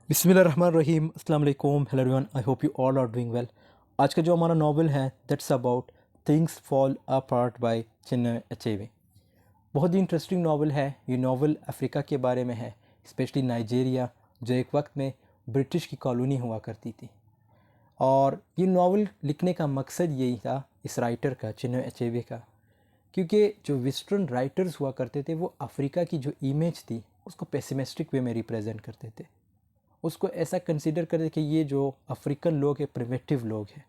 बिस्मिल्लाहिर्रहमानिर्रहीम अस्सलाम वालेकुम hello everyone I hope you all are doing well. आज का जो हमारा नावल है that's about things fall apart by Chinua Achebe. बहुत ही इंटरेस्टिंग नावल है। ये नावल अफ्रीका के बारे में है, स्पेशली नाइजीरिया जो एक वक्त में ब्रिटिश की कॉलोनी हुआ करती थी। और ये नावल लिखने का मकसद यही था इस राइटर का, चिन्मय अचेबे का, क्योंकि जो वेस्टर्न राइटर्स हुआ करते थे वो अफ्रीका की जो इमेज थी उसको पेसिमिस्टिक वे में रिप्रेजेंट करते थे। उसको ऐसा कंसिडर करते कि ये जो अफ्रीकन लोग हैं प्रिमिटिव लोग हैं।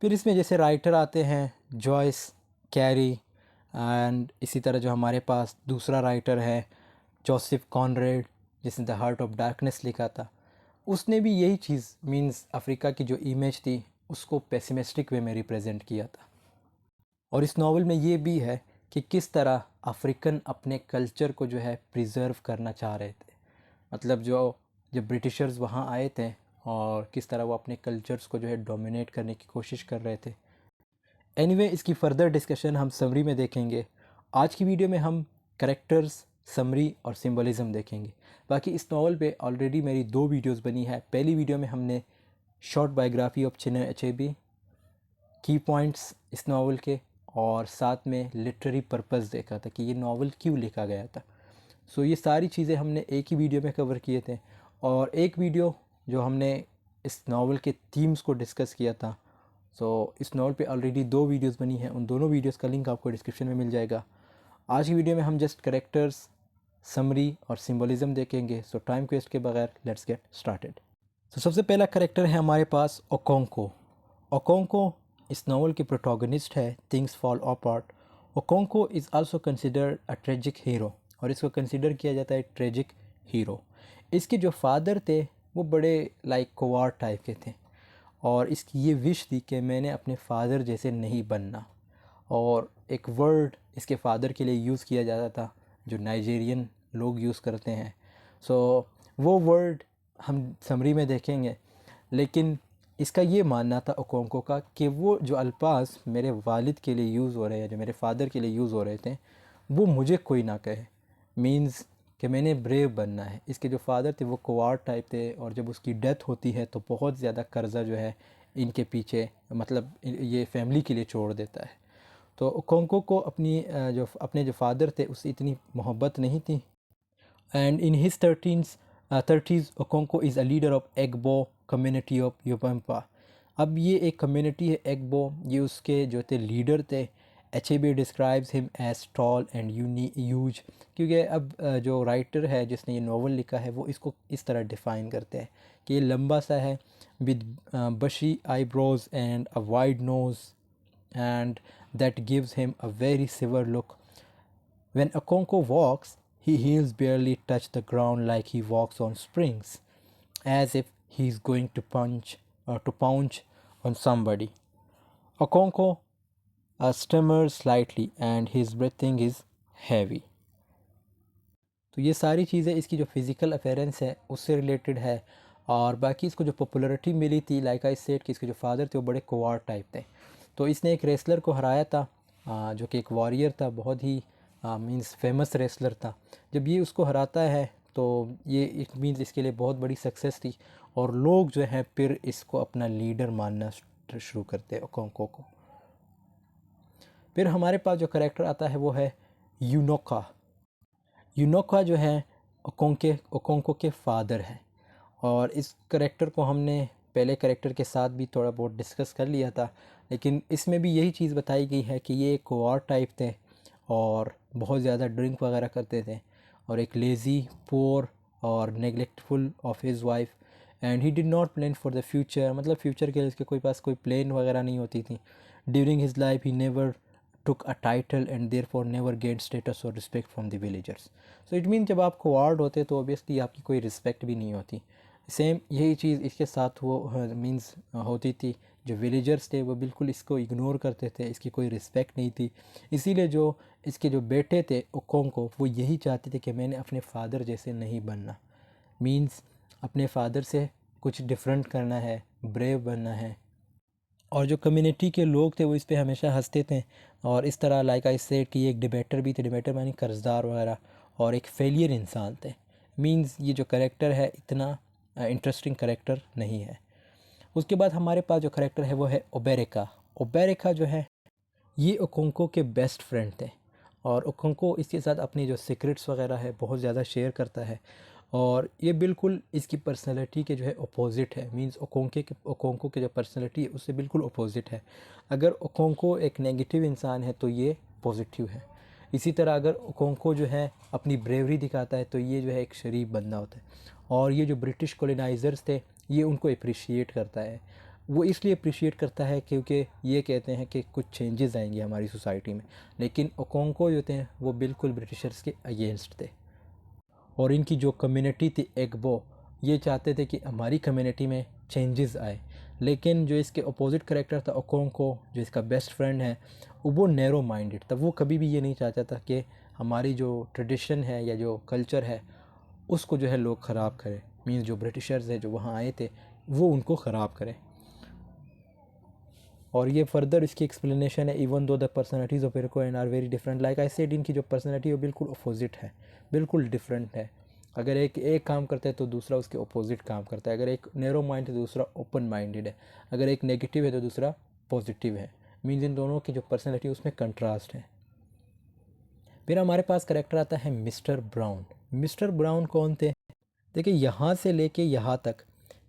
फिर इसमें जैसे राइटर आते हैं जॉयस कैरी, एंड इसी तरह जो हमारे पास दूसरा राइटर है जोसेफ कॉनरेड जिसने द हार्ट ऑफ डार्कनेस लिखा था। उसने भी यही चीज़ मींस अफ्रीका की जो इमेज थी उसको पेसिमिस्टिक वे में रिप्रेजेंट किया था। और इस नावल में ये भी है कि किस तरह अफ्रीकन अपने कल्चर को जो है प्रिजर्व करना चाह रहे थे। मतलब जो जब ब्रिटिशर्स वहाँ आए थे और किस तरह वो अपने कल्चर्स को जो है डोमिनेट करने की कोशिश कर रहे थे। एनीवे इसकी फ़र्दर डिस्कशन हम समरी में देखेंगे। आज की वीडियो में हम करेक्टर्स, समरी और सिंबलिज़म देखेंगे। बाकी इस नावल पे ऑलरेडी मेरी 2 वीडियोस बनी है। पहली वीडियो में हमने short biography of Chinmay Achebe, की पॉइंट्स इस नावल के, और साथ में लिटरेरी पर्पस देखा था कि ये नावल क्यों लिखा गया था। सो ये सारी चीज़ें हमने एक ही वीडियो में कवर किए थे। और एक वीडियो जो हमने इस नावल के थीम्स को डिस्कस किया था। सो इस नावल पे ऑलरेडी 2 वीडियोस बनी हैं, उन दोनों वीडियोस का लिंक आपको डिस्क्रिप्शन में मिल जाएगा। आज की वीडियो में हम जस्ट करेक्टर्स, समरी और सिंबलिज़म देखेंगे। सो टाइम वेस्ट के बगैर लेट्स गेट स्टार्टेड। तो सबसे पहला करेक्टर है हमारे पास ओकोंको। ओकोंको इस नावल के प्रोटोगनिस्ट है things fall apart. Okonkwo is also considered a tragic hero, और इसको कंसिडर किया जाता है ट्रेजिक हीरो। इसके जो फादर थे वो बड़े लाइक कोवार्ड टाइप के थे, और इसकी ये विश थी कि मैंने अपने फादर जैसे नहीं बनना। और एक वर्ड इसके फादर के लिए यूज़ किया जाता था जो नाइजीरियन लोग यूज़ करते हैं। सो वो वर्ड हम समरी में देखेंगे। लेकिन इसका ये मानना था ओकोंको का कि वो जो अल्फाज मेरे वालिद के लिए यूज़ हो रहे हैं, जो मेरे फादर के लिए यूज़ हो रहे थे, वो मुझे कोई ना कहे। मींस कि मैंने ब्रेव बनना है। इसके जो फादर थे वो कोवार्ड टाइप थे, और जब उसकी डेथ होती है तो बहुत ज़्यादा कर्जा जो है इनके पीछे, मतलब ये फैमिली के लिए छोड़ देता है। तो ओकोंको को अपने जो फादर थे उससे इतनी मोहब्बत नहीं थी। And in his 30s Okonkwo is a leader of Igbo community of Umuofia. अब ये एक कम्युनिटी है एग्बो, ये उसके जो थे लीडर थे। Achebe describes him as tall and huge, क्योंकि अब जो राइटर है जिसने ये नावल लिखा है वो इसको इस तरह डिफ़ाइन करते हैं कि ये लंबा सा है, with bushy eyebrows and a wide nose, and that gives him a very severe look. When Okonkwo walks, his heels barely touch the ground like he walks on springs, as if he's going to pounce on somebody. Okonkwo stammers slightly and his breathing is heavy. तो ये सारी चीज़ें इसकी जो physical appearance है उससे related है। और बाकी इसको जो पॉपुलैरिटी मिली थी, लाइक आई सेड कि इसके जो फादर थे वो बड़े कोवार्ड टाइप थे। तो इसने एक रेसलर को हराया था, जो कि एक वॉरियर था, बहुत ही मींस फेमस रेसलर था। जब ये उसको हराता है तो ये इट मींस इसके लिए बहुत बड़ी सक्सेस थी, और लोग जो है फिर इसको अपना लीडर मानना शुरू करते हैं ओकोंको को। फिर हमारे पास जो करेक्टर आता है वो है यूनोका। यूनोका जो है ओकोंको के फादर है। और इस करेक्टर को हमने पहले करेक्टर के साथ भी थोड़ा बहुत डिस्कस कर लिया था, लेकिन इसमें भी यही चीज़ बताई गई है कि ये एक कोवार्ड टाइप थे और बहुत ज़्यादा ड्रिंक वगैरह करते थे, और एक लेज़ी, पोर और neglectful of his wife, and he did not plan for the future. मतलब फ्यूचर के लिए इसके कोई पास कोई प्लान वगैरह नहीं होती थी। During his life he never took a title and therefore never gained status or respect from the villagers. So it means जब आप कोवार्ड होते तो ऑब्वियसली आपकी कोई रिस्पेक्ट भी नहीं होती। सेम यही चीज़ इसके साथ वो मींस होती थी। जो विलेजर्स थे वो बिल्कुल इसको इग्नोर करते थे, इसकी कोई रिस्पेक्ट नहीं थी। इसीलिए जो इसके जो बेटे थे ओकोंको, वो यही चाहते थे कि मैंने अपने फादर जैसे नहीं बनना। मींस अपने फादर से कुछ डिफरेंट करना है, ब्रेव बनना है। और जो कम्युनिटी के लोग थे वो इस पे हमेशा हंसते थे। और इस तरह लाइक आई सेड कि ये एक डिबेटर भी थे, डिबेटर मानी कर्जदार वगैरह, और एक फेलियर इंसान थे। मींस ये जो करेक्टर है इतना इंटरेस्टिंग करेक्टर नहीं है। उसके बाद हमारे पास जो करेक्टर है वो है ओबेरिका। ओबेरिका जो है ये ओकोंको के बेस्ट फ्रेंड थे, और ओकोंको इसके साथ अपनी जो सीक्रेट्स वगैरह है बहुत ज़्यादा शेयर करता है, और ये बिल्कुल इसकी पर्सनैलिटी के जो है अपोज़िट है। मींस ओकोंको के जो पर्सनैलिटी है उससे बिल्कुल अपोज़िट है। अगर ओकोंको एक नेगेटिव इंसान है तो ये पॉजिटिव है। इसी तरह अगर ओकोंको जो है अपनी ब्रेवरी दिखाता है तो ये जो है एक शरीफ बंदा होता है, और ये जो ब्रिटिश कॉलोनाइज़र्स थे ये उनको अप्रिशिएट करता है। वो इसलिए अप्रिशिएट करता है क्योंकि ये कहते हैं कि कुछ चेंजेस आएंगे हमारी सोसाइटी में, लेकिन ओकोंको जो थे वो बिल्कुल ब्रिटिशर्स के अगेंस्ट थे। और इनकी जो कम्युनिटी थी एग्बो, ये चाहते थे कि हमारी कम्युनिटी में चेंजेस आए, लेकिन जो इसके अपोजिट करेक्टर था ओकोंको, जो इसका बेस्ट फ्रेंड है, वो नैरो माइंडेड था। वो कभी भी ये नहीं चाहता था कि हमारी जो ट्रेडिशन है या जो कल्चर है उसको जो है लोग ख़राब करें। मीन्स जो ब्रिटिशर्स हैं जो वहाँ आए थे वो उनको ख़राब करें। और ये फर्दर इसकी एक्सप्लेनेशन है, even though the personalities of इरको and are very different, like I said, इनकी जो पर्सनैलिटी है वो बिल्कुल अपोजिट है, बिल्कुल डिफरेंट है। अगर एक काम करता है तो दूसरा उसके अपोजिट काम करता है। अगर एक नैरो माइंड है तो दूसरा ओपन माइंडेड है। अगर एक नेगेटिव है तो दूसरा पॉजिटिव है। मीन्स इन दोनों की जो पर्सनैलिटी है उसमें कंट्रास्ट है। फिर हमारे पास करेक्टर आता है मिस्टर ब्राउन। मिस्टर ब्राउन कौन थे? देखिए, यहाँ से लेके यहाँ तक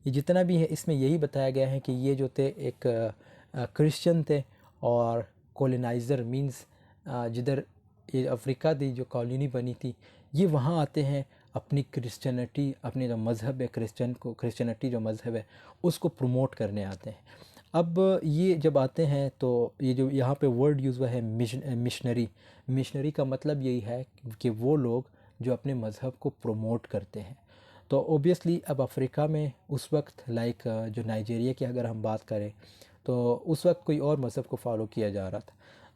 ये जितना भी है इसमें यही बताया गया है कि ये जो थे एक क्रिश्चियन थे, और कॉलोनाइज़र मींस जिधर ये अफ्रीका थी जो कॉलोनी बनी थी, ये वहाँ आते हैं अपनी क्रिश्चियनिटी, अपने जो मज़हब है क्रिश्चियनिटी जो मज़हब है उसको प्रमोट करने आते हैं। अब ये जब आते हैं तो ये जो यहाँ पे वर्ड यूज़ हुआ है मिशनरी, मिशनरी का मतलब यही है कि वो लोग जो अपने मज़हब को प्रमोट करते हैं। तो ओबियसली अब अफ्रीका में उस वक्त लाइक जो नाइजीरिया की अगर हम बात करें तो उस वक्त कोई और मज़हब को फॉलो किया जा रहा था।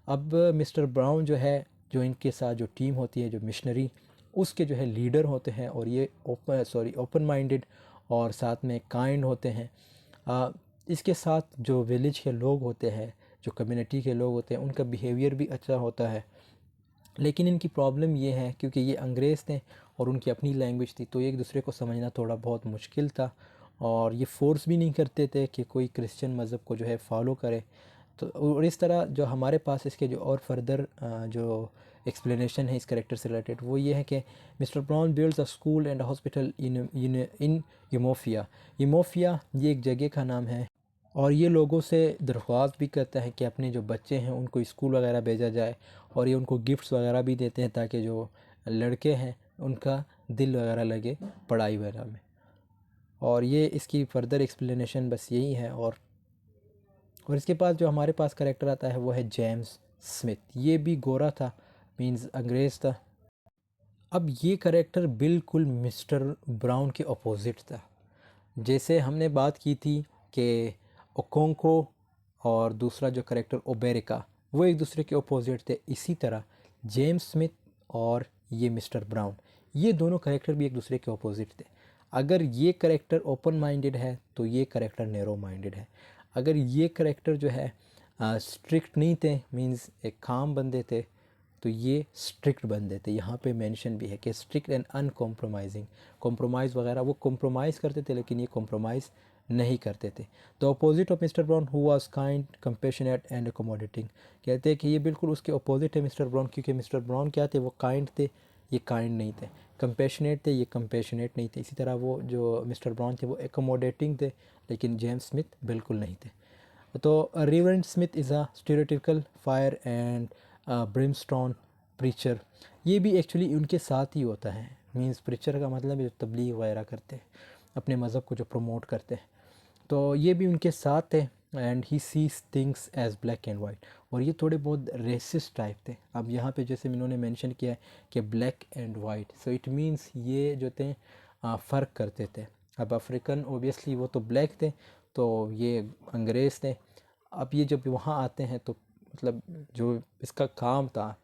अब मिस्टर ब्राउन जो है, जो इनके साथ जो टीम होती है जो मिशनरी, उसके जो है लीडर होते हैं, और ये ओपन माइंडेड और साथ में काइंड होते हैं। इसके साथ जो विलेज के लोग होते हैं, जो कम्युनिटी के लोग होते हैं, उनका बिहेवियर भी अच्छा होता है। लेकिन इनकी प्रॉब्लम ये है क्योंकि ये अंग्रेज़ थे और उनकी अपनी लैंग्वेज थी, तो एक दूसरे को समझना थोड़ा बहुत मुश्किल था, और ये फ़ोर्स भी नहीं करते थे कि कोई क्रिश्चियन मज़हब को जो है फ़ॉलो करे। तो और इस तरह जो हमारे पास इसके जो और फर्दर जो एक्सप्लेनेशन है इस कैरेक्टर से रिलेटेड वो ये है कि Mister Brown builds a school and a hospital in Umuofia. Umuofia ये एक जगह का नाम है, और ये लोगों से दरख्वास्त भी करता है कि अपने जो बच्चे हैं उनको स्कूल वगैरह भेजा जाए, और ये उनको गिफ्ट्स वगैरह भी देते हैं ताकि जो लड़के हैं उनका दिल वगैरह लगे पढ़ाई वगैरह में। और ये इसकी फ़र्दर एक्सप्लेनेशन बस यही है। और इसके पास जो हमारे पास करेक्टर आता है वो है जेम्स स्मिथ। ये भी गोरा था, मींस अंग्रेज़ था। अब ये करेक्टर बिल्कुल मिस्टर ब्राउन के अपोज़िट था। जैसे हमने बात की थी कि ओकोंको और दूसरा जो करेक्टर ओबेरिका वो एक दूसरे के अपोजिट थे, इसी तरह जेम्स स्मिथ और ये मिस्टर ब्राउन, ये दोनों करेक्टर भी एक दूसरे के अपोजिट थे। अगर ये करेक्टर ओपन माइंडेड है तो ये करेक्टर नैरो माइंडेड है। अगर ये करेक्टर जो है स्ट्रिक्ट नहीं थे, मींस एक काम बंदे थे, तो ये स्ट्रिक्ट बंदे थे। यहाँ पे मेंशन भी है कि स्ट्रिक्ट एंड अनकॉम्प्रोमाइजिंग, कॉम्प्रोमाइज़ वगैरह वो कॉम्प्रोमाइज़ करते थे लेकिन ये कॉम्प्रोमाइज़ नहीं करते थे। The opposite of mister brown who was kind compassionate and accommodating, कहते हैं कि ये बिल्कुल उसके अपोजिट है मिस्टर ब्राउन, क्योंकि मिस्टर ब्राउन क्या थे, वो काइंड थे, ये काइंड नहीं थे। कंपेशनेट थे, ये कंपेशनेट नहीं थे। इसी तरह वो जो मिस्टर ब्राउन थे वो एकोमोडेटिंग थे, लेकिन जेम्स स्मिथ बिल्कुल नहीं थे। तो Reverend Smith is a stereotypical fire and brimstone preacher. ये भी एक्चुअली उनके साथ ही होता है। मींस प्रीचर का मतलब है जो तबलीग वगैरह करते हैं, अपने मज़हब को जो प्रमोट करते हैं, तो ये भी उनके साथ थे। And he sees things as black and white, और ये थोड़े बहुत रेसिस्ट टाइप थे। अब यहाँ पे जैसे इन्होंने मेंशन किया है कि black and white, so it means ये जो थे फ़र्क करते थे। अब अफ्रीकन ओबियसली वो तो ब्लैक थे, तो ये अंग्रेज़ थे। अब ये जब वहाँ आते हैं तो मतलब जो इसका काम था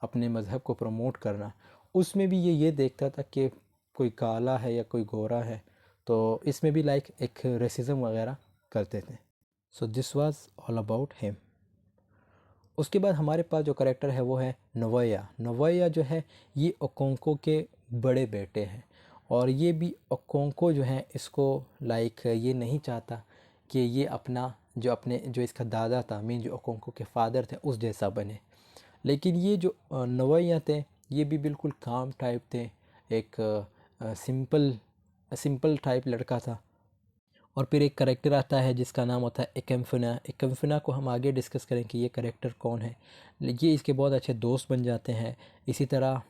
अपने मज़हब को प्रमोट करना, उसमें भी ये देखता था कि कोई काला है या कोई गोरा है, तो इसमें भी लाइक एक रेसिज्म वगैरह करते थे। So this was all about him. उसके बाद हमारे पास जो करेक्टर है वो है नवोया। नवोया जो है ये ओकोंको के बड़े बेटे हैं, और ये भी ओकोंको जो है इसको ये नहीं चाहता कि ये अपना जो इसका दादा था, मीन जो ओकोंको के फादर थे, उस जैसा बने। लेकिन ये जो नवैया थे ये भी बिल्कुल काम टाइप थे, एक सिंपल सिंपल टाइप लड़का था। और फिर एक करेक्टर आता है जिसका नाम होता है एकम्फिना। एकम्फिना को हम आगे डिस्कस करें कि ये करेक्टर कौन है। ये इसके बहुत अच्छे दोस्त बन जाते हैं। इसी तरह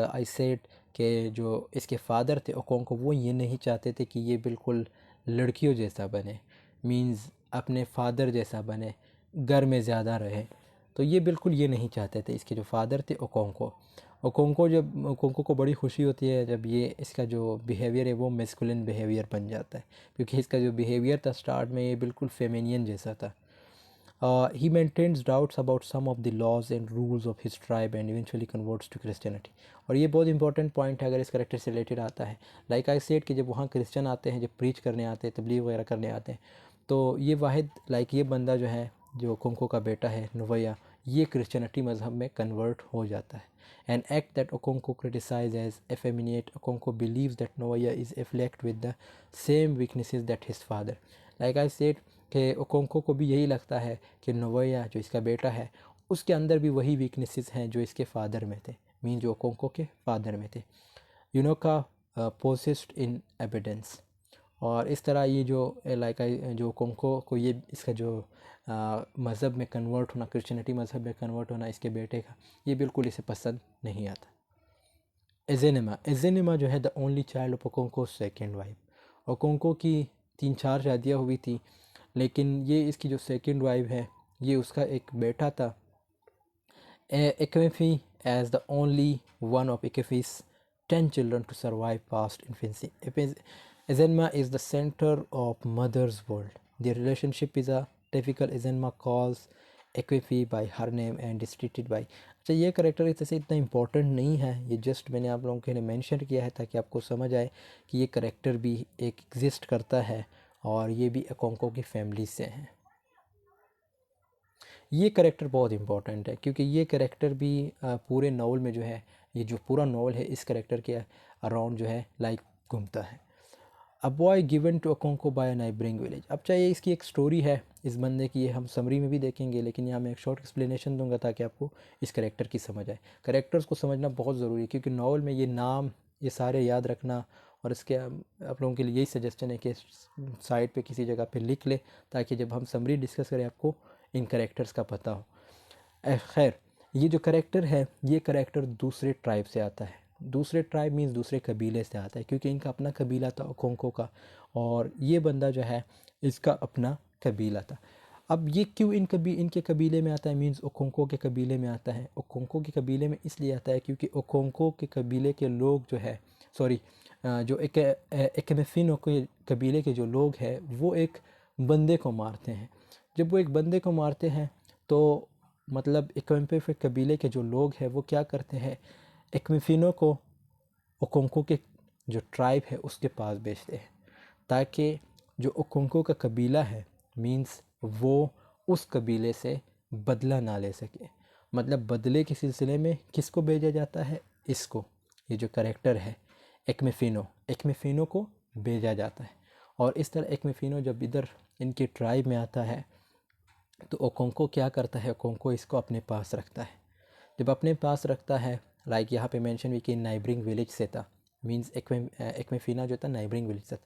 आई सेड के जो इसके फादर थे ओकोंको, वो ये नहीं चाहते थे कि ये बिल्कुल लड़कियों जैसा बने, मींस अपने फादर जैसा बने, घर में ज़्यादा रहे। तो ये बिल्कुल ये नहीं चाहते थे। इसके जो फादर थे ओकोंको, ओकोंको को बड़ी खुशी होती है जब ये इसका जो बिहेवियर है वो मैस्कुलिन बिहेवियर बन जाता है, क्योंकि इसका जो बिहेवियर था स्टार्ट में ये बिल्कुल फेमिनियन जैसा था। He maintains doubts about some of the laws and rules of his tribe and eventually converts to Christianity. और ये बहुत इंपॉर्टेंट पॉइंट है अगर इस करेक्टर से रिलेटेड आता है। लाइक आई सेड कि जब वहाँ क्रिश्चियन आते हैं, जब प्रीच करने आते हैं, तबलीग वगैरह करने आते हैं, तो ये वाहिद ये बंदा जो है, जो कोंको का बेटा है नवैया, ये क्रिश्चियनिटी मज़हब में कन्वर्ट हो जाता है। An act that Okonkwo criticized as effeminate, Okonkwo believes that Novaya is afflicted with the same weaknesses that his father. Like I said कि ओकोंको को भी यही लगता है कि नवैया जो इसका बेटा है उसके अंदर भी वही वीकनेसेस हैं जो इसके फादर में थे, मीन जो ओकोंको के फादर में थे। यूनोका पोसिस्ट इन एविडेंस। और इस तरह ये जो जो ओकोंको को ये इसका जो मज़हब में कन्वर्ट होना, क्रिश्चियनिटी मज़हब में कन्वर्ट होना इसके बेटे का, ये बिल्कुल इसे पसंद नहीं आता। एजेनिमा जो है the only child of Okonkwo second wife. Okonkwo की 3-4 शादियाँ हुई थी, लेकिन ये इसकी जो सेकेंड वाइफ है ये उसका एक बेटा था। Ekemefi as the only one of Ekefi's 10 children to survive past infancy. Ezenma is the center of mother's world. Their relationship is a typical Ezenma calls Ekefi by her name and is treated by। अच्छा, ये character इसे इतना important नहीं है, ये just मैंने आप लोगों के लिए मेंशन किया है ताकि आपको समझ आए कि ये करेक्टर भी एक एग्जिस्ट करता है और ये भी ओकोंको की फैमिली से हैं। ये करेक्टर बहुत इंपॉर्टेंट है क्योंकि ये करेक्टर भी पूरे नावल में जो है, ये जो पूरा नावल है इस करेक्टर के अराउंड जो है घूमता है। A boy given to Okonkwo by neighbouring village. अब चाहिए इसकी एक स्टोरी है इस बंदे की, ये हम समरी में भी देखेंगे, लेकिन यहाँ मैं एक शॉर्ट एक्सप्लेनेशन दूंगा ताकि आपको इस करेक्टर की समझ आए। करेक्टर्स को समझना बहुत ज़रूरी है क्योंकि नावल में ये नाम ये सारे याद रखना, और इसके आप लोगों के लिए यही सजेशन है कि साइड पे किसी जगह पे लिख ले ताकि जब हम समरी डिस्कस करें आपको इन करेक्टर्स का पता हो। खैर, ये जो करेक्टर है ये करेक्टर दूसरे ट्राइब से आता है। दूसरे ट्राइब मीन्स दूसरे कबीले से आता है क्योंकि इनका अपना कबीला था ओकोंको का, और ये बंदा जो है इसका अपना कबीला था। अब ये क्यों इनके कबीले में आता है, मीन्स ओकोंको के कबीले में आता है। ओकोंको के कबीले में इसलिए आता है क्योंकि ओकोंको के कबीले के लोग जो है, सॉरी, जो एकेमेफिनो के कबीले के जो लोग हैं वो एक बंदे को मारते हैं। जब वो एक बंदे को मारते हैं तो मतलब एकेमेफिनो कबीले के जो लोग हैं वो क्या करते हैं, एकेमेफिनो को ओकोंको के जो ट्राइब है उसके पास भेजते हैं ताकि जो ओकोंको का कबीला है मींस वो उस कबीले से बदला ना ले सके। मतलब बदले के सिलसिले में किसको भेजा जाता है, इसको, ये जो करेक्टर है एकेमेफिनो को भेजा जाता है। और इस तरह एकेमेफिनो जब इधर इनके ट्राइब में आता है तो ओकोंको क्या करता है, ओकोंको इसको अपने पास रखता है। जब अपने पास रखता है, यहाँ पे मेंशन भी कि नाइबरिंग विलेज से था, मींस एकेमेफिना जो था नाइबरिंग विलेज से।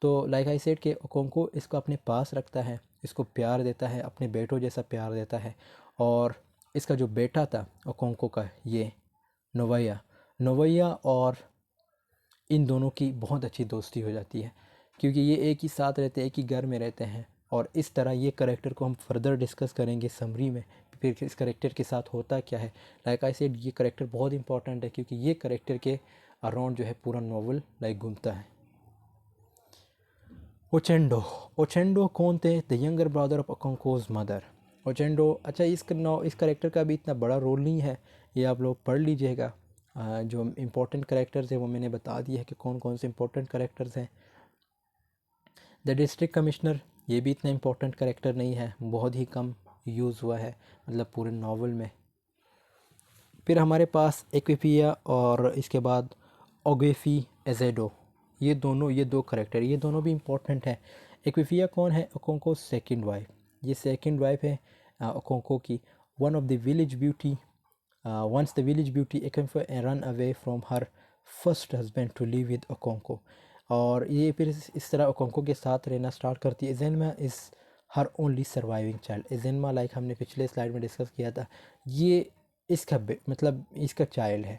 तो आई सेड कि ओकोंको इसको अपने पास रखता है, इसको प्यार देता है, अपने बेटों जैसा प्यार देता है। और इसका जो बेटा था ओकोंको का, ये नोवैया और इन दोनों की बहुत अच्छी दोस्ती हो जाती है क्योंकि ये एक ही साथ रहते हैं, एक ही घर में रहते हैं। और इस तरह ये करेक्टर को हम फर्दर डिस्कस करेंगे समरी में, फिर इस करेक्टर के साथ होता क्या है। आई सेड ये करेक्टर बहुत इंपॉर्टेंट है क्योंकि ये करेक्टर के अराउंड जो है पूरा नॉवल घूमता है। ओचेंडो कौन थे, the younger brother of Okonkwo's mother. Uchendu, अच्छा इस करेक्टर का भी इतना बड़ा रोल नहीं है, ये आप लोग पढ़ लीजिएगा। जो इम्पोर्टेंट करेक्टर्स हैं वो मैंने बता दिया है कि कौन कौन से इम्पोर्टेंट करेक्टर्स हैं। द डिस्ट्रिक्ट कमिश्नर, ये भी इतना इम्पोर्टेंट करेक्टर नहीं है, बहुत ही कम यूज़ हुआ है मतलब पूरे नावल में। फिर हमारे पास एक्विपिया और इसके बाद ओगेफी एजेडो। ये दो करेक्टर, ये दोनों भी इम्पोर्टेंट हैं। एक्विफिया कौन है? ओकोंको सेकंड वाइफ। ये सेकंड वाइफ है ओकोंको की। One of the village beauty, once the village beauty Ekemfe run away from her first husband to live with ओकोंको। और ये फिर इस तरह ओकोंको के साथ रहना स्टार्ट करती है। Ezinma is her only surviving child. Ezinma like हमने पिछले स्लाइड में डिस्कस किया था, ये इसका मतलब इसका चाइल्ड है।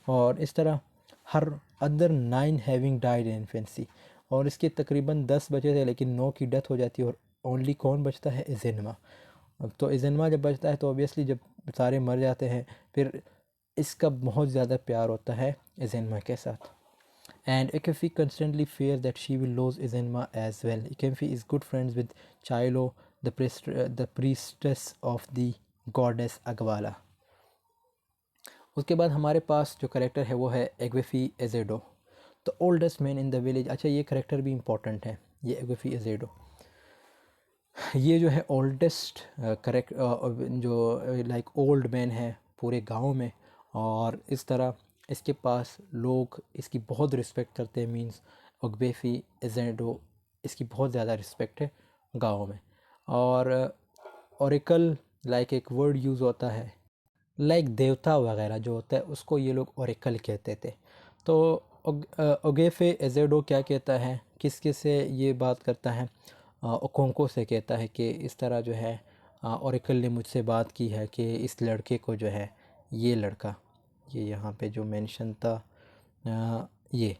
और इस तरह her other 9 having died in infancy. और इसके तकरीबन 10 बचे थे, लेकिन 9 की डेथ हो जाती है और ओनली कौन बचता है? एजेनमा। अब तो एजेनमा जब बचता है तो ऑब्वियसली जब सारे मर जाते हैं, फिर इसका बहुत ज़्यादा प्यार होता है एजेनमा के साथ। And Ikemfi constantly fears that she will lose Izenma as well. Ikemfi is good friends with Chilo, the priestess of the goddess Agwala. उसके बाद हमारे पास जो करेक्टर है वो है Ogbuefi Ezeudu, the oldest man in the village. अच्छा, ये character भी इम्पोर्टेंट है, ये एग्वेफी एजेडो। ये जो है ओल्डेस्ट जो लाइक ओल्ड मैन है पूरे गांव में, और इस तरह इसके पास लोग इसकी बहुत रिस्पेक्ट करते हैं। मींस ओग्बेफी एजेडो, इसकी बहुत ज़्यादा रिस्पेक्ट है गांव में। और ओरेकल लाइक एक वर्ड यूज़ होता है, लाइक देवता वगैरह जो होता है उसको ये लोग ओरेकल कहते थे। तो ओगेफे एजेडो क्या कहता है, किसके से ये बात करता है? ओकोंको से कहता है कि इस तरह जो है ओरेकल ने मुझसे बात की है कि इस लड़के को जो है, ये लड़का, ये यहाँ पे जो मेंशन था ये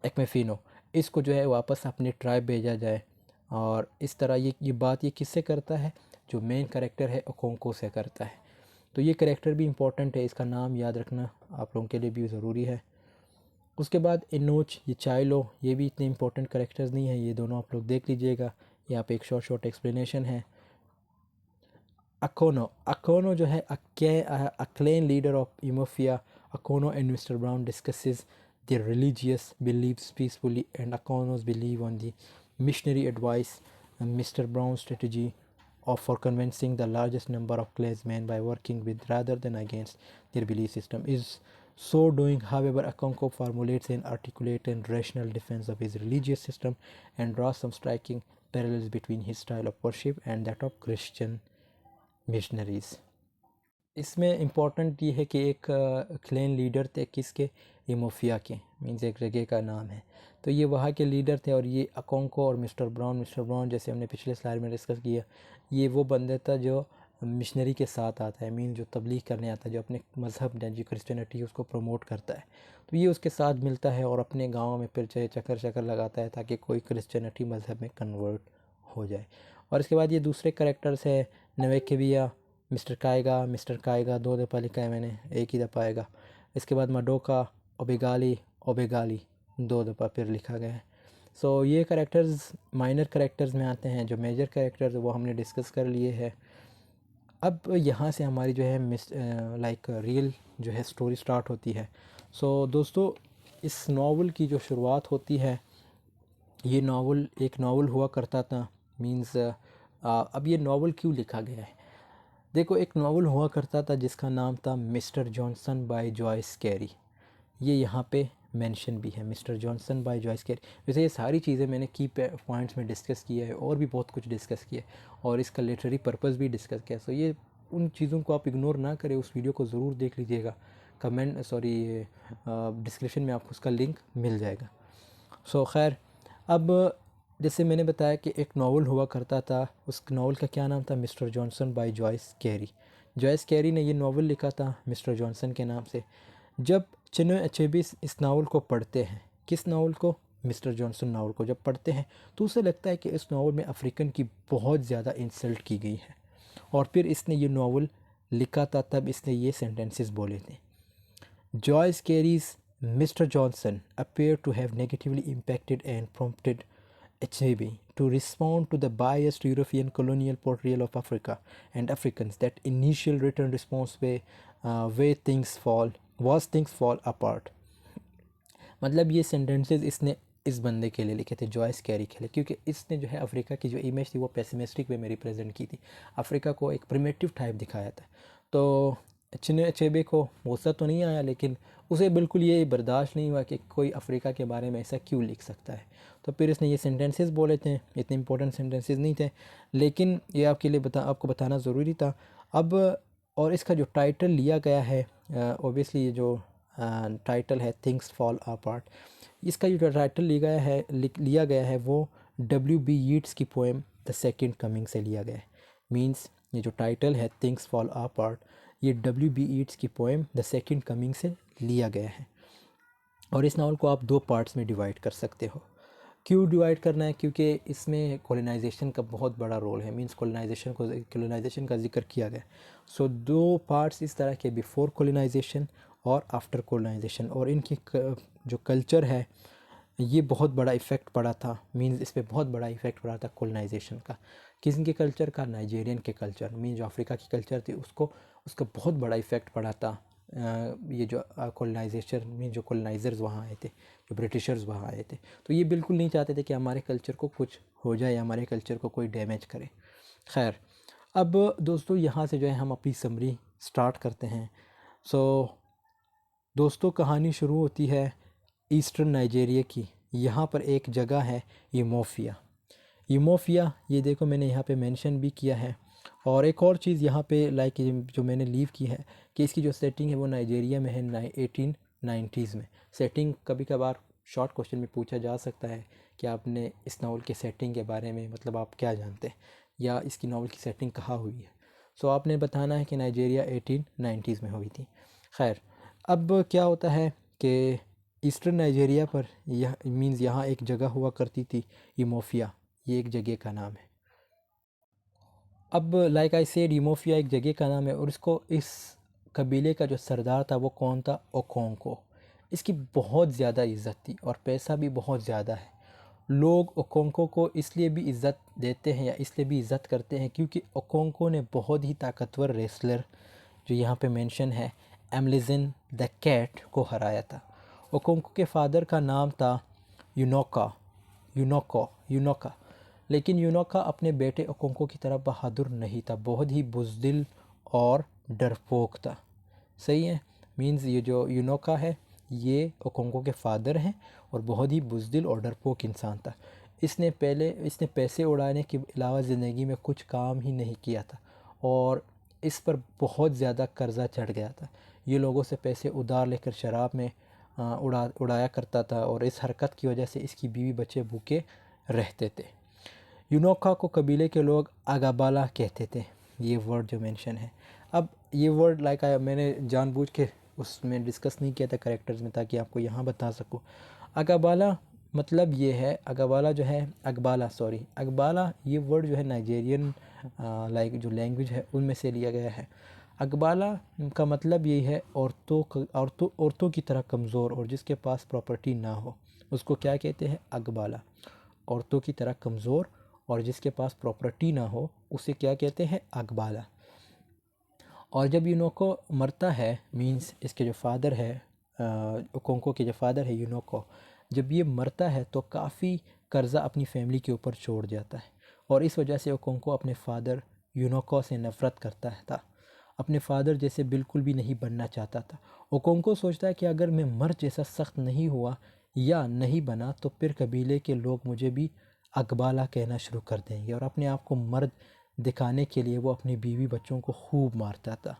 एक्मेफिनो, इसको जो है वापस अपने ट्राइब भेजा जाए। और इस तरह ये बात ये किससे करता है? जो मेन करेक्टर है ओकोंको से करता है। तो ये करेक्टर भी इम्पोर्टेंट है, इसका नाम याद रखना आप लोगों के लिए भी ज़रूरी है। उसके बाद इनोच, ये चाइलो, ये भी इतने इंपॉर्टेंट करेक्टर्स नहीं है, ये दोनों आप लोग देख लीजिएगा। यहाँ पे एक शॉर्ट एक्सप्लेनेशन है। अकोनो जो है a clan leader of Umuofia. Akunna and Mister Brown discusses their religious beliefs peacefully, and Akonos believe on the missionary advice and Mr. Brown's strategy for convincing the largest number of clansmen by working with rather than against their belief system. Is so doing, however, Akonko formulates an articulate and rational defense of his religious system and draws some striking parallels between his style of worship and that of Christian missionaries. इसमें important ये है कि एक Klein leader थे, किसके? इमोफिया के, means एक जगह का नाम है। तो ये वहाँ के लीडर थे, और ये अकोंको और मिस्टर ब्राउन जैसे हमने पिछले स्लाइड में डिस्कस किया, ये वो बंदे था जो मिशनरी के साथ आता है, मीन जो तबलीग करने आता है, जो अपने मज़हब जो क्रिश्चियनिटी है उसको प्रमोट करता है। तो ये उसके साथ मिलता है और अपने गाँव में फिर चक्कर लगाता है ताकि कोई क्रिश्चियनिटी मज़हब में कन्वर्ट हो जाए। और इसके बाद ये दूसरे करेक्टर्स है नवेकेविया, मिस्टर काएगा 2 दफ़ा लिखा है मैंने, एक ही दफ़ा आएगा। इसके बाद मडोका, ओबेगाली 2 दफ़ा फिर लिखा गया है। सो ये करेक्टर्स माइनर करेक्टर्स में आते हैं। जो मेजर करेक्टर्स वो हमने डिस्कस कर लिए हैं। अब यहाँ से हमारी जो है लाइक रियल जो है स्टोरी स्टार्ट होती है। सो दोस्तों, इस नावल की जो शुरुआत होती है, ये नावल एक नावल हुआ करता था। मींस अब ये नावल क्यों लिखा गया है? देखो, एक नावल हुआ करता था जिसका नाम था Mister Johnson by Joyce Cary. ये यहाँ पे मेंशन भी है, Mister Johnson by Joyce Cary. वैसे ये सारी चीज़ें मैंने की पॉइंट्स में डिस्कस किया है, और भी बहुत कुछ डिस्कस किया है, और इसका लिटरेरी पर्पस भी डिस्कस किया है। सो ये उन चीज़ों को आप इग्नोर ना करें, उस वीडियो को ज़रूर देख लीजिएगा। डिस्क्रिप्शन में आपको उसका लिंक मिल जाएगा। सो खैर, अब जैसे मैंने बताया कि एक नावल हुआ करता था, उस नावल का क्या नाम था? Mister Johnson by Joyce Cary. Joyce Cary ने ये नावल लिखा था मिस्टर जॉनसन के नाम से। जब चिन्हो अचेबे इस नावल को पढ़ते हैं, किस नावल को? मिस्टर जॉनसन नावल को जब पढ़ते हैं तो उसे लगता है कि इस नावल में अफ्रीकन की बहुत ज़्यादा इंसल्ट की गई है, और फिर इसने ये नावल लिखा था, तब इसने ये सेंटेंसेस बोले थे। Joyce Carey's Mr. Johnson appeared to have negatively impacted and prompted Achebe to respond to the biased European colonial portrayal of Africa and Africans. That initial written response was things fall apart. मतलब ये sentences इसने इस बंदे के लिए लिखे थे, Joyce carry के लिए, क्योंकि इसने जो है अफ्रीका की जो इमेज थी वो पेसिमिस्टिक वे में रिप्रेजेंट की थी। अफ्रीका को एक प्रिमिटिव टाइप दिखाया था। तो चिन्हो अचेबे को गुस्सा तो नहीं आया, लेकिन उसे बिल्कुल ये बर्दाश्त नहीं हुआ कि कोई अफ्रीका के बारे में ऐसा क्यों लिख सकता है। तो फिर इसने ये सेंटेंसेस बोले थे, इतने इंपॉर्टेंट सेंटेंसेस नहीं थे, लेकिन ये आपको बताना ज़रूरी था। अब और इसका जो टाइटल लिया गया है, ऑब्वियसली ये जो टाइटल है थिंग्स फॉल अपार्ट, इसका जो टाइटल लिया गया है वो W.B. यीट्स की पोएम द सेकंड कमिंग से लिया गया है। मींस ये जो टाइटल है थिंग्स फॉल अपार्ट, ये W.B. यीट्स की पोएम द सेकंड कमिंग से लिया गया है। और इस नावल को आप दो पार्ट्स में डिवाइड कर सकते हो। क्यों डिवाइड करना है? क्योंकि इसमें कॉलोनाइजेशन का बहुत बड़ा रोल है। मींस कॉलोनाइजेशन का जिक्र किया गया। सो दो पार्ट्स इस तरह के, बिफोर कॉलोनाइजेशन और आफ्टर कॉलोनाइजेशन, और इनकी जो कल्चर है ये बहुत बड़ा इफ़ेक्ट पड़ा था। मींस इस पर बहुत बड़ा इफ़ेक्ट पड़ा था कॉलोनाइजेशन का। किसके कल्चर का? नाइजेरियन के कल्चर, मीन जो अफ्रीका की कल्चर थी उसका बहुत बड़ा इफ़ेक्ट पड़ा था। ये जो कॉलोनाइजेशन मीन जो कॉलोनाइजर्स वहाँ आए थे, जो ब्रिटिशर्स वहाँ आए थे, तो ये बिल्कुल नहीं चाहते थे कि हमारे कल्चर को कुछ हो जाए या हमारे कल्चर को कोई डैमेज करे। खैर, अब दोस्तों यहाँ से जो है हम अपनी समरी स्टार्ट करते हैं। सो दोस्तों, कहानी शुरू होती है ईस्टर्न नाइजीरिया की। यहाँ पर एक जगह है यूमोफिया, ये देखो मैंने यहाँ पे मेंशन भी किया है। और एक और चीज़ यहाँ पे लाइक जो मैंने लीव की है कि इसकी जो सेटिंग है वो नाइजीरिया में है 1890s में। सेटिंग कभी कभार शॉर्ट क्वेश्चन में पूछा जा सकता है कि आपने इस नावल के सेटिंग के बारे में मतलब आप क्या जानते हैं या इसकी नावल की सेटिंग कहाँ हुई है। सो आपने बताना है कि नाइजीरिया 1890s में हुई थी। खैर, अब क्या होता है कि ईस्टर्न नाइजीरिया पर यह मीन्स यहाँ एक जगह हुआ करती थी यूमोफिया, ये एक जगह का नाम है। अब लाइक आई सेड, यूमोफिया एक जगह का नाम है और इस कबीले का जो सरदार था वो कौन था? ओकोंको। इसकी बहुत ज़्यादा इज़्ज़त थी और पैसा भी बहुत ज़्यादा है। लोग ओकोंको को इसलिए भी इज़्ज़त देते हैं या इसलिए भी इज़्ज़त करते हैं क्योंकि ओकोंको ने बहुत ही ताकतवर रेसलर, जो यहाँ पे मेंशन है, एमलिजन द कैट को हराया था। ओकोंको के फादर का नाम था यूनोका, लेकिन यूनोका अपने बेटे ओकोंको की तरह बहादुर नहीं था, बहुत ही बुज़दिल और डरपोक था। सही है, मींस ये जो यूनोका है ये ओकोंको के फादर हैं और बहुत ही बुज़दिल और डरपोक इंसान था। इसने पैसे उड़ाने के अलावा ज़िंदगी में कुछ काम ही नहीं किया था और इस पर बहुत ज़्यादा कर्ज़ा चढ़ गया था। ये लोगों से पैसे उधार लेकर शराब में उड़ाया करता था और इस हरकत की वजह से इसकी बीवी बच्चे भूखे रहते थे। यूनोका को कबीले के लोग अगाबाला कहते थे, ये वर्ड जो मेंशन है। अब ये वर्ड लाइक मैंने जानबूझ के उसमें डिस्कस नहीं किया था करेक्टर्स में ताकि आपको यहाँ बता सकूँ। अगाबाला मतलब ये है, अगबाला ये वर्ड जो है नाइजेरियन लाइक जो लैंग्वेज है उनमें से लिया गया है। अगबाला का मतलब यही है औरतों की तरह कमज़ोर और जिसके पास प्रॉपर्टी ना हो उसको क्या कहते हैं? अगबाला। औरतों की तरह कमज़ोर और जिसके पास प्रॉपर्टी ना हो उसे क्या कहते हैं? अगबाला। और जब यूनोको मरता है, मींस इसके जो फादर है ओकोंको के जो फादर है यूनोको, जब ये मरता है तो काफ़ी कर्ज़ा अपनी फैमिली के ऊपर छोड़ जाता है और इस वजह से ओकोंको अपने फादर यूनोको से नफ़रत करता था, अपने फादर जैसे बिल्कुल भी नहीं बनना चाहता था। ओकोंको सोचता है कि अगर मैं मर्द जैसा सख्त नहीं हुआ या नहीं बना तो फिर कबीले के लोग मुझे भी अगबाला कहना शुरू कर देंगे और अपने आप को मर्द दिखाने के लिए वो अपनी बीवी बच्चों को खूब मारता था।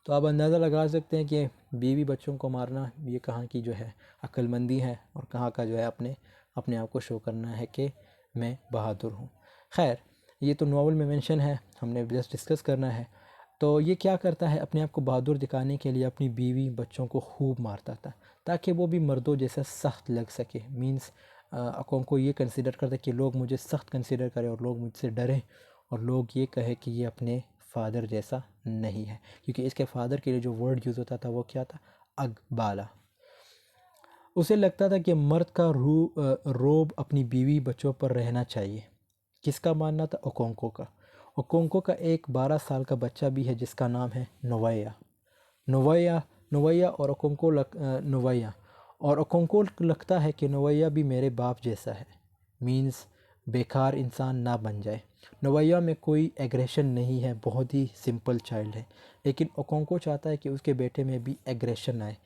तो आप अंदाज़ा लगा सकते हैं कि बीवी बच्चों को मारना ये कहाँ की जो है अक्लमंदी है और कहाँ का जो है अपने आप को शो करना है कि मैं बहादुर हूँ। खैर, ये तो नॉवल में मेंशन है, हमने जस्ट डिस्कस करना है। तो ये क्या करता है, अपने आप को बहादुर दिखाने के लिए अपनी बीवी बच्चों को खूब मारता था ताकि वो भी मर्दों जैसा सख्त लग सके। मींस को ये कंसिडर करता कि लोग मुझे सख्त कंसिडर करें और लोग मुझसे डरें और लोग ये कहे कि ये अपने फादर जैसा नहीं है, क्योंकि इसके फादर के लिए जो वर्ड यूज़ होता था वो क्या था? अगबाला। उसे लगता था कि मर्द का रोब अपनी बीवी बच्चों पर रहना चाहिए। किसका मानना था? ओकोंको का। ओकोंको का एक 12 साल का बच्चा भी है जिसका नाम है नोवाया। नोवाया नोवाया और ओकोंको लगता है कि नोवाया भी मेरे बाप जैसा है, मींस बेकार इंसान ना बन जाए। नोवाया में कोई एग्रेशन नहीं है, बहुत ही सिंपल चाइल्ड है, लेकिन ओकोंको चाहता है कि उसके बेटे में भी एग्रेशन आए,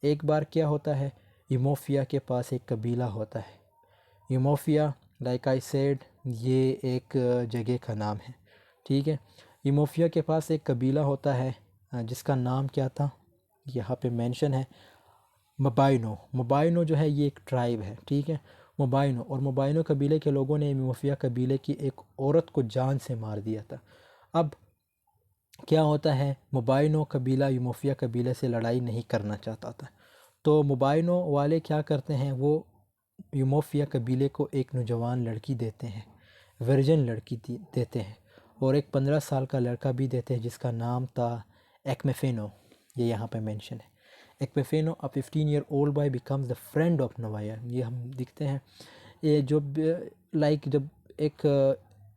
एक बार क्या होता है, यूमोफिया के पास एक कबीला होता है। यूमोफिया, लाइक आई सेड, ये एक जगह का नाम है, ठीक है। यूमोफिया के पास एक कबीला होता है जिसका नाम क्या था, यहाँ पे मेंशन है, मोबाइनो। मोबाइनो जो है ये एक ट्राइब है, ठीक है, मोबाइनो। और मोबाइनो कबीले के लोगों ने यूमोफिया कबीले की एक औरत को जान से मार दिया था। अब क्या होता है, मोबाइनो कबीला यूमोफिया कबीले से लड़ाई नहीं करना चाहता था, तो मोबाइनो वाले क्या करते हैं, वो यूमोफिया कबीले को एक नौजवान लड़की देते हैं, वर्जिन लड़की देते हैं, और एक 15 साल का लड़का भी देते हैं जिसका नाम था एक्मेफेनो। ये यहाँ पे मेंशन है, एक्मेफेनो। अ 15 year old boy becomes the friend of Novaya. ये हम दिखते हैं, ये जो लाइक जब एक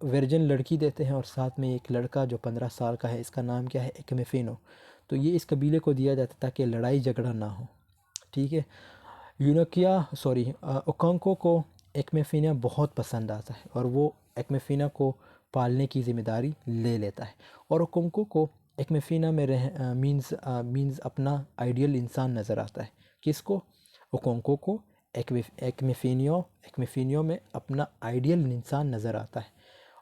वर्जिन लड़की देते हैं और साथ में एक लड़का जो 15 साल का है, इसका नाम क्या है, एक्मेफेनो। तो ये इस कबीले को दिया जाता ताकि लड़ाई झगड़ा ना हो, ठीक है। ओकोंको को एक्मेफिना बहुत पसंद आता है और वो एक्मेफिना को पालने की ज़िम्मेदारी ले लेता है। और ओकोंको को एक्मेफिना में मीन्स अपना आइडियल इंसान नज़र आता है। किसको? ओकोंको को एक्मेफिनियो में अपना आइडियल इंसान नज़र आता है।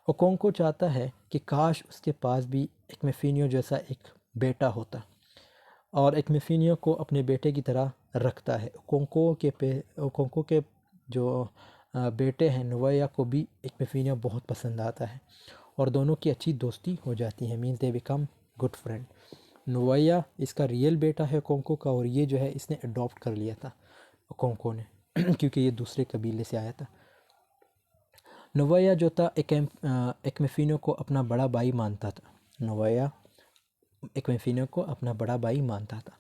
ओकोंको चाहता है कि काश उसके पास भी एक्मेफिनियो जैसा एक बेटा होता, और एक्मेफिनियो को अपने बेटे की तरह रखता है। ओकोंको के जो बेटे हैं नोवाया को भी एक्मेफिनियो बहुत पसंद आता है और दोनों की अच्छी दोस्ती हो जाती है, means they become good friend. Novaya इसका रियल बेटा है ओकोंको का, और ये जो है इसने अडॉप्ट कर लिया था ओकोंको ने क्योंकि ये दूसरे कबीले से आया था। नोवाया जो था एक्मेफिनियो को अपना बड़ा भाई मानता था। नोवाया एक्मेफिनो को अपना बड़ा भाई मानता था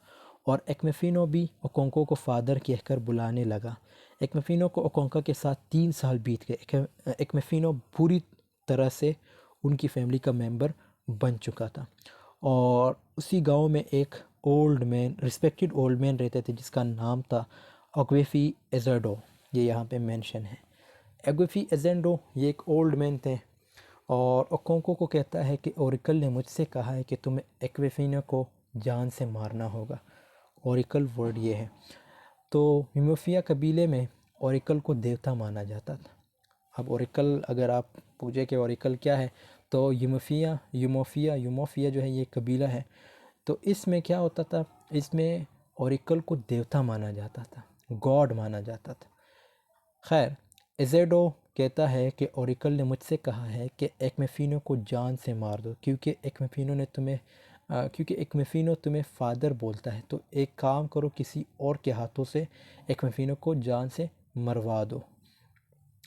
और एक्मेफिनो भी ओकोंको को फादर कहकर बुलाने लगा। एक्मेफिनो को ओकोंका के साथ 3 साल बीत गए। एक्मेफिनो पूरी तरह से उनकी फैमिली का मेंबर बन चुका था और उसी गांव में एक रिस्पेक्टेड ओल्ड मैन रहते थे जिसका नाम था अग्वेफी एजर्डो। ये यहाँ पे मेंशन है। अग्वेफी एजेंडो ये एक ओल्ड मैन थे और ओकोंको को कहता है कि ओरिकल ने मुझसे कहा है कि तुम्हें एक्वेफिना को जान से मारना होगा। ओरिकल वर्ड ये है। तो यूमोफिया कबीले में ओरिकल को देवता माना जाता था। अब ओरिकल अगर आप पूछे कि ओरिकल क्या है, तो यूमोफिया जो है ये कबीला है। तो इसमें क्या होता था, इसमें ओरिकल को देवता माना जाता था, गॉड माना जाता था। खैर, एजेडो कहता है कि ओरिकल ने मुझसे कहा है कि एक्मेफिनो को जान से मार दो क्योंकि एक्मेफिनो तुम्हें फ़ादर बोलता है। तो एक काम करो, किसी और के हाथों से एक्मेफिनो को जान से मरवा दो।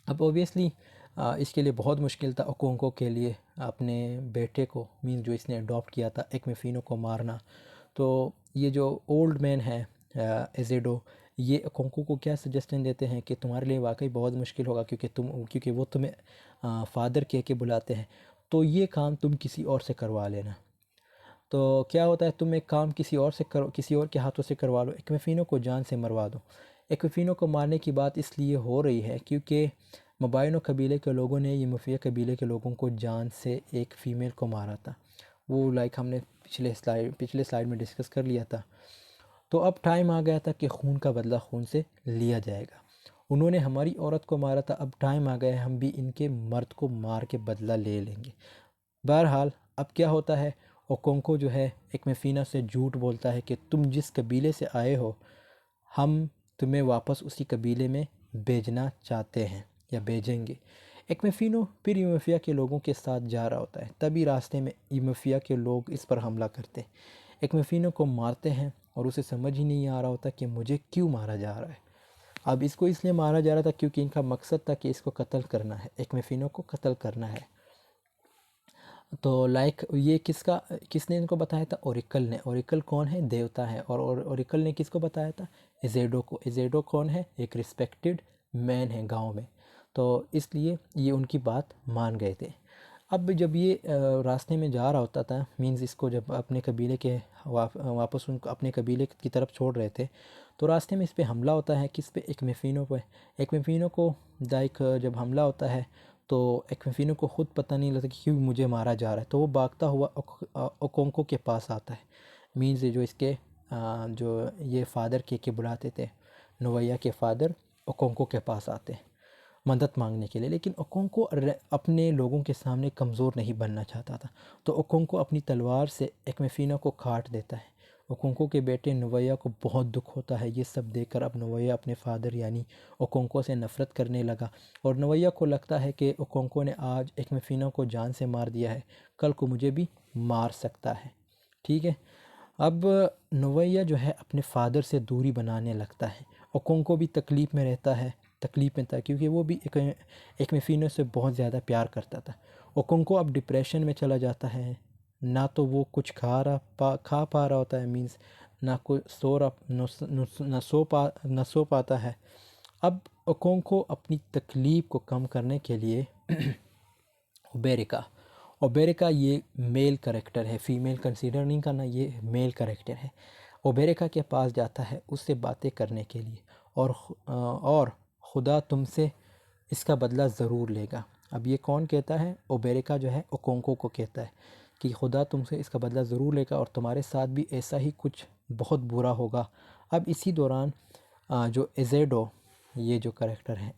अब ओबियसली इसके लिए बहुत मुश्किल था ओकोंको के लिए अपने बेटे को, मीन जो इसने अडॉप्ट किया था, एक्मेफिनो को मारना। तो ये जो ओल्ड मैन है एजेडो, ये ओकोंको को क्या सजेशन देते हैं कि तुम्हारे लिए वाकई बहुत मुश्किल होगा क्योंकि वो तुम्हें फ़ादर कह के बुलाते हैं, तो ये काम तुम किसी और से करवा लेना। तो क्या होता है, तुम एक काम किसी और के हाथों से करवा लो, एक्मेफिनो को जान से मरवा दो। एक्मेफिनो को मारने की बात इसलिए हो रही है क्योंकि मोबाइनो कबीले के लोगों ने यूमोफिया कबीले के लोगों को जान से एक फ़ीमेल को मारा था। वो लाइक हमने पिछले स्लाइड में डिस्कस कर लिया था। तो अब टाइम आ गया था कि खून का बदला खून से लिया जाएगा। उन्होंने हमारी औरत को मारा था, अब टाइम आ गया है हम भी इनके मर्द को मार के बदला ले लेंगे। बहरहाल अब क्या होता है, ओकोंको जो है एक्मेफिना से झूठ बोलता है कि तुम जिस कबीले से आए हो हम तुम्हें वापस उसी कबीले में भेजना चाहते हैं या भेजेंगे। एक्मेफिनो फिर यूमोफिया के लोगों के साथ जा रहा होता है, तभी रास्ते में यूमोफिया के लोग इस पर हमला करते हैं, एक्मेफिनो को मारते हैं और उसे समझ ही नहीं आ रहा होता कि मुझे क्यों मारा जा रहा है। अब इसको इसलिए मारा जा रहा था क्योंकि इनका मकसद था कि इसको कत्ल करना है, एक्मेफिनो को कत्ल करना है। तो लाइक ये किसने इनको बताया था? ओरिकल ने। ओरिकल कौन है? देवता है। और ओरिकल ने किसको बताया था? एजेडो को। एजेडो कौन है? एक रिस्पेक्टेड मैन है गांव में, तो इसलिए ये उनकी बात मान गए थे। अब जब ये रास्ते में जा रहा होता था, मीन्स इसको जब अपने कबीले के वापस उनको अपने कबीले की तरफ छोड़ रहे थे, तो रास्ते में इस पे हमला होता है। किस पे? एक्मेफिनो पे। एक्मेफिनो को लाइक जब हमला होता है तो एक्मेफिनो को ख़ुद पता नहीं लगता कि क्यों मुझे मारा जा रहा है, तो वो भागता हुआ ओकोंको के पास आता है, मीन्स जो इसके जो ये फ़ादर के बुलाते थे, नोवैया के फ़ादर ओकोंको के पास आते मदद मांगने के लिए। लेकिन ओकोंको अपने लोगों के सामने कमज़ोर नहीं बनना चाहता था, तो ओकोंको अपनी तलवार से एक्मेफिना को काट देता है। ओकोंको के बेटे नोवैया को बहुत दुख होता है ये सब देखकर। अब नोवैया अपने फादर यानी ओकोंको से नफ़रत करने लगा, और नोवैया को लगता है कि ओकोंको ने आज एक्मेफिना को जान से मार दिया है, कल को मुझे भी मार सकता है। ठीक है, अब नोवैया जो है अपने फादर से दूरी बनाने लगता है। ओकोंको भी तकलीफ़ में रहता है, तकलीफ़ में था क्योंकि वो भी एक्मेफिनो से बहुत ज़्यादा प्यार करता था। ओकोंको अब डिप्रेशन में चला जाता है, ना तो वो कुछ खा पा रहा होता है, मीन्स ना कोई सो रहा न सो पाता है। अब ओकोंको अपनी तकलीफ़ को कम करने के लिए ओबेरिका ओबेरिका ये मेल करेक्टर है, फ़ीमेल कंसीडर नहीं करना, ये मेल करेक्टर है। ओबेरिका के पास जाता है उससे बातें करने के लिए, और खुदा तुमसे इसका बदला ज़रूर लेगा। अब ये कौन कहता है? ओबेरिका जो है ओकोंको को कहता है कि खुदा तुमसे इसका बदला ज़रूर लेगा और तुम्हारे साथ भी ऐसा ही कुछ बहुत बुरा होगा। अब इसी दौरान जो एजेडो, ये जो करेक्टर है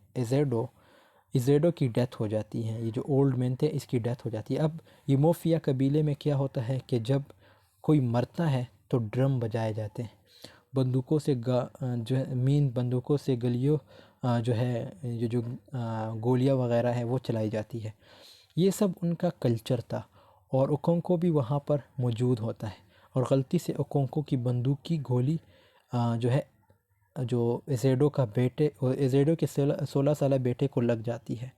इज़ेडो की डेथ हो जाती है। ये जो ओल्ड मैन थे इसकी डेथ हो जाती है। अब यूमोफिया कबीले में क्या होता है कि जब कोई मरता है तो ड्रम बजाए जाते हैं, बंदूकों से जो है बंदूकों से जो है जो गोलियां वगैरह है वो चलाई जाती है। ये सब उनका कल्चर था, और ओकोंको भी वहाँ पर मौजूद होता है, और गलती से ओकोंको की बंदूक की गोली जो है जो एजेडो के 16 साल बेटे को लग जाती है।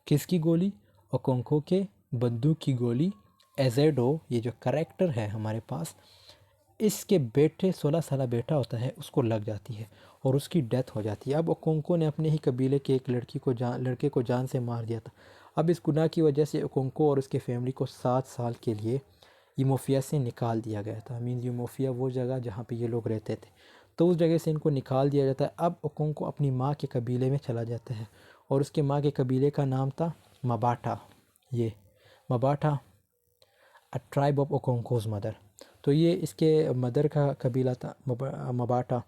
किसकी गोली? ओकोंको के बंदूक की गोली। एजेडो, ये जो करेक्टर है हमारे पास, इसके बेटे 16 साल बेटा होता है, उसको लग जाती है और उसकी डेथ हो जाती है। अब ओकोंको ने अपने ही कबीले के एक लड़के को जान से मार दिया था। अब इस गुनाह की वजह से ओकोंको और उसके फैमिली को 7 साल के लिए यूमोफिया से निकाल दिया गया था। मीन्स यूमोफिया वो जगह जहाँ पे ये लोग रहते थे, तो उस जगह से इनको निकाल दिया जाता है। अब ओकोंको अपनी माँ के कबीले में चला जाता है, और उसके माँ के कबीले का नाम था मबाटा। ये मबाटा, अ ट्राइब ऑफ ओकोंकोज मदर। तो ये इसके मदर का कबीला था मबाटा।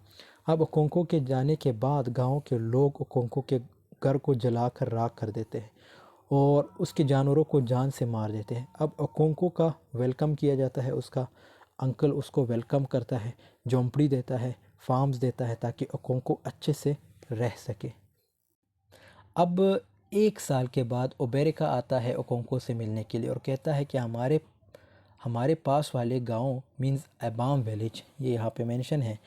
अब ओकोंको के जाने के बाद गांव के लोग ओकोंको के घर को जलाकर राख कर देते हैं और उसके जानवरों को जान से मार देते हैं। अब ओकोंको का वेलकम किया जाता है, उसका अंकल उसको वेलकम करता है, झोंपड़ी देता है, फार्म्स देता है ताकि ओकोंको अच्छे से रह सके। अब 1 साल के बाद ओबेरिका आता है ओकोंको से मिलने के लिए और कहता है कि हमारे पास वाले गांव मींस एबाम विलेज, ये यहाँ पे मेंशन है,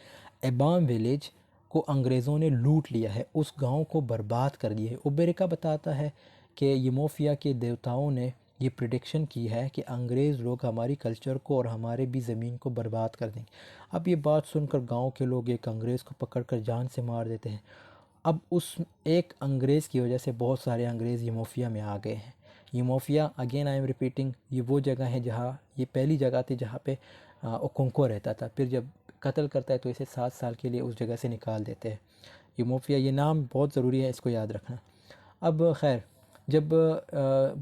एबाम विलेज को अंग्रेज़ों ने लूट लिया है, उस गांव को बर्बाद कर दिया है। ओबेरिका बताता है कि यूमोफिया के देवताओं ने ये प्रिडिक्शन की है कि अंग्रेज़ लोग हमारी कल्चर को और हमारे भी ज़मीन को बर्बाद कर देंगे। अब ये बात सुनकर गांव के लोग एक अंग्रेज़ को पकड़कर जान से मार देते हैं। अब उस एक अंग्रेज़ की वजह से बहुत सारे अंग्रेज़ यूमोफिया में आ गए हैं। Umuofia, again I am repeating, ये वो जगह है जहाँ, ये पहली जगह थी जहाँ पे ओकोंको रहता था। फिर जब कत्ल करता है तो इसे 7 साल के लिए उस जगह से निकाल देते हैं। यूमोफिया, ये नाम बहुत ज़रूरी है, इसको याद रखना। अब खैर, जब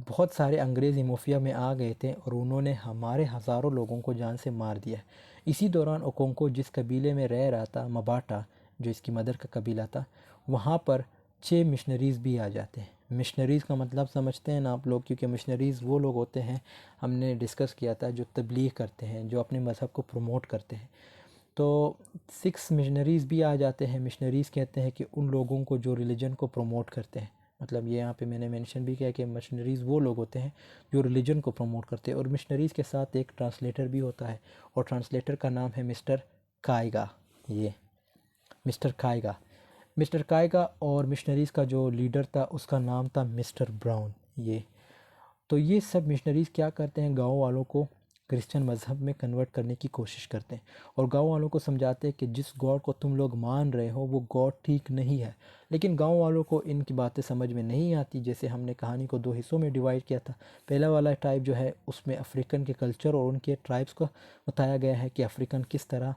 बहुत सारे अंग्रेज़ यूमोफिया में आ गए थे और उन्होंने हमारे हज़ारों लोगों को जान से मार दिया। इसी दौरान ओकोंको जिस कबीले में रह रहा था, मबाटा, जो इसकी मदर का कबीला था, वहाँ पर 6 मिशनरीज़ भी आ जाते हैं। मिशनरीज़ का मतलब समझते हैं ना आप लोग, क्योंकि मिशनरीज़ वो लोग होते हैं, हमने डिस्कस किया था, जो तबलीग करते हैं, जो अपने मज़हब को प्रमोट करते हैं। तो 6 मिशनरीज़ भी आ जाते हैं। मिशनरीज़ कहते हैं कि उन लोगों को जो रिलीजन को प्रमोट करते हैं, मतलब ये यहाँ पे मैंने मेंशन भी किया कि मिशनरीज़ वो लोग होते हैं जो रिलीजन को प्रमोट करते हैं। और मिशनरीज़ के साथ एक ट्रांसलेटर भी होता है, और ट्रांसलेटर का नाम है मिस्टर काइगा। ये मिस्टर काइगा और मिशनरीज़ का जो लीडर था उसका नाम था मिस्टर ब्राउन। ये सब मिशनरीज़ क्या करते हैं, गांव वालों को क्रिश्चियन मज़हब में कन्वर्ट करने की कोशिश करते हैं और गांव वालों को समझाते हैं कि जिस गॉड को तुम लोग मान रहे हो वो गॉड ठीक नहीं है। लेकिन गांव वालों को इनकी बातें समझ में नहीं आती। जैसे हमने कहानी को 2 हिस्सों में डिवाइड किया था। पहला वाला टाइप जो है उसमें अफ्रीकन के कल्चर और उनके ट्राइब्स को बताया गया है कि अफ्रीकन किस तरह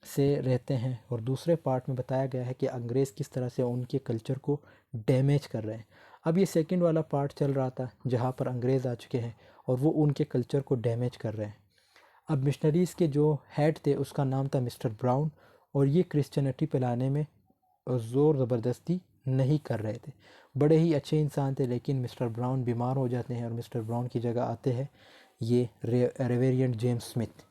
से रहते हैं, और दूसरे पार्ट में बताया गया है कि अंग्रेज़ किस तरह से उनके कल्चर को डैमेज कर रहे हैं। अब ये सेकंड वाला पार्ट चल रहा था जहाँ पर अंग्रेज़ आ चुके हैं और वो उनके कल्चर को डैमेज कर रहे हैं। अब मिशनरीज़ के जो हेड थे उसका नाम था मिस्टर ब्राउन, और ये क्रिश्चियनिटी फैलाने में ज़ोर ज़बरदस्ती नहीं कर रहे थे। बड़े ही अच्छे इंसान थे, लेकिन मिस्टर ब्राउन बीमार हो जाते हैं और मिस्टर ब्राउन की जगह आते हैं ये रेवेरिएंट जेम्स स्मिथ।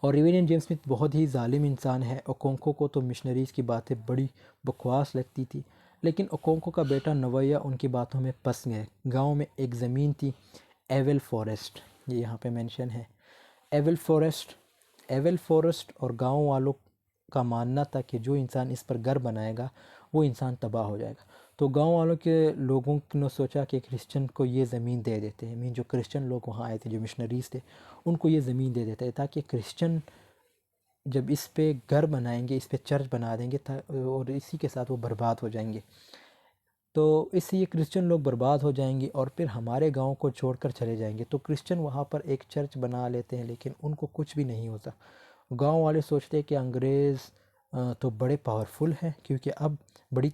और रेवेरिएंट जेम्स स्मिथ बहुत ही जालिम इंसान है। ओकोंको को तो मिशनरीज़ की बातें बड़ी बकवास लगती थी, लेकिन ओकोंको का बेटा नवैया उनकी बातों में फंस गए। गांव में एक ज़मीन थी, एवल फॉरेस्ट, ये यहाँ पे मेंशन है, एवल फॉरेस्ट। और गांव वालों का मानना था कि जो इंसान इस पर घर बनाएगा वो इंसान तबाह हो जाएगा। तो गांव वालों के लोगों ने सोचा कि क्रिश्चियन को ये ज़मीन दे देते हैं। मीन जो क्रिश्चियन लोग वहाँ आए थे, जो मिशनरीज़ थे, उनको ये ज़मीन दे देते हैं, ताकि क्रिश्चियन जब इस पे घर बनाएंगे, इस पे चर्च बना देंगे और इसी के साथ वो बर्बाद हो जाएंगे। तो इससे ये क्रिश्चियन लोग बर्बाद हो जाएंगे और फिर हमारे गांव को छोड़कर चले जाएंगे। तो क्रिश्चियन वहाँ पर एक चर्च बना लेते हैं, लेकिन उनको कुछ भी नहीं होता। गांव वाले सोचते हैं कि अंग्रेज़ तो बड़े पावरफुल हैं, क्योंकि अब बड़े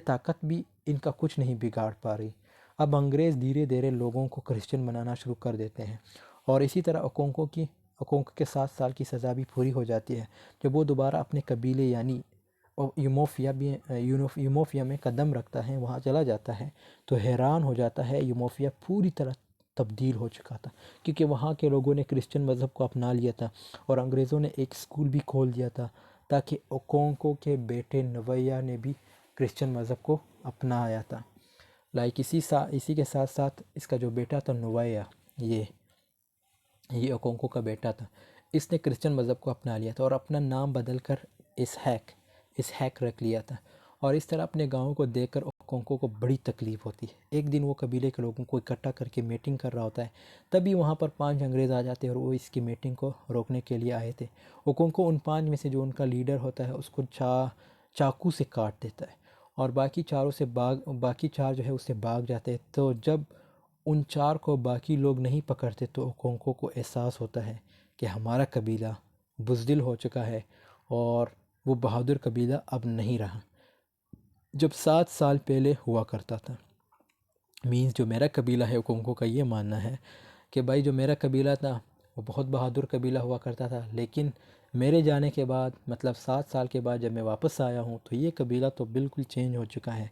ताकत भी इनका कुछ नहीं बिगाड़ पा रही। अब अंग्रेज़ धीरे धीरे लोगों को क्रिश्चियन बनाना शुरू कर देते हैं। और इसी तरह ओकोंको के 7 साल की सज़ा भी पूरी हो जाती है। जब वो दोबारा अपने कबीले यानी यूमोफिया में कदम रखता है, वहाँ चला जाता है, तो हैरान हो जाता है। यूमोफिया पूरी तरह तब्दील हो चुका था, क्योंकि वहाँ के लोगों ने क्रिश्चियन मज़हब को अपना लिया था और अंग्रेज़ों ने एक स्कूल भी खोल दिया था, ताकि ओकोंको के बेटे नवैया ने भी क्रिश्चियन मज़हब को अपनाया था। इसी के साथ साथ इसका जो बेटा था नवैया, ये ओकोंको का बेटा था, इसने क्रिश्चियन मज़हब को अपना लिया था और अपना नाम बदल कर इसहैक रख लिया था। और इस तरह अपने गाँव को देखकर ओकोंको को बड़ी तकलीफ़ होती है। एक दिन वो कबीले के लोगों को इकट्ठा करके मीटिंग कर रहा होता है, तभी वहाँ पर 5 अंग्रेज़ आ जाते हैं और वो इसकी मीटिंग को रोकने के लिए आए थे। ओकोंको उन 5 में से जो उनका लीडर होता है उसको चाकू से काट देता है, और बाकी 4 जो है उससे भाग जाते हैं। तो जब उन 4 को बाकी लोग नहीं पकड़ते, तो ओकोंको को एहसास होता है कि हमारा कबीला बुज़दिल हो चुका है और वो बहादुर कबीला अब नहीं रहा, जब 7 साल पहले हुआ करता था। मीन्स जो मेरा कबीला है, ओकोंको का ये मानना है कि भाई जो मेरा कबीला था वो बहुत बहादुर कबीला हुआ करता था, लेकिन मेरे जाने के बाद, मतलब 7 साल के बाद जब मैं वापस आया हूँ, तो ये कबीला तो बिल्कुल चेंज हो चुका है।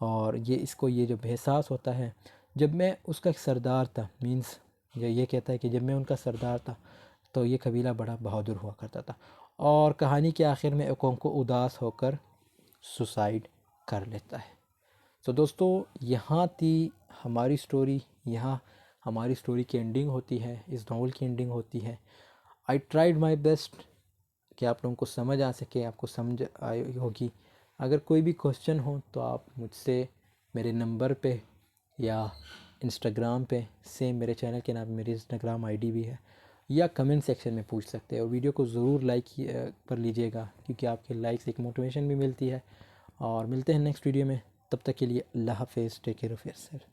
और इसको ये जब एहसास होता है, जब मैं उसका एक सरदार था, मीन्स ये कहता है कि जब मैं उनका सरदार था तो ये कबीला बड़ा बहादुर हुआ करता था। और कहानी के आखिर में ओकोंको उदास होकर सुसाइड कर लेता है। तो दोस्तों, यहाँ थी हमारी स्टोरी। यहाँ हमारी स्टोरी की एंडिंग होती है, इस नॉवल की एंडिंग होती है। आई ट्राइड माई बेस्ट कि आप लोगों को समझ आ सके, आपको समझ आई होगी। अगर कोई भी क्वेश्चन हो तो आप मुझसे मेरे नंबर पे या इंस्टाग्राम पे, सेम मेरे चैनल के नाम मेरी इंस्टाग्राम आईडी भी है, या कमेंट सेक्शन में पूछ सकते हैं। और वीडियो को ज़रूर लाइक कर लीजिएगा, क्योंकि आपके लाइक एक मोटिवेशन भी मिलती है। और मिलते हैं नेक्स्ट वीडियो में, तब तक के लिए अल्लाह हाफ़िज़, टेक केयर ऑफ़ योरसेल्फ।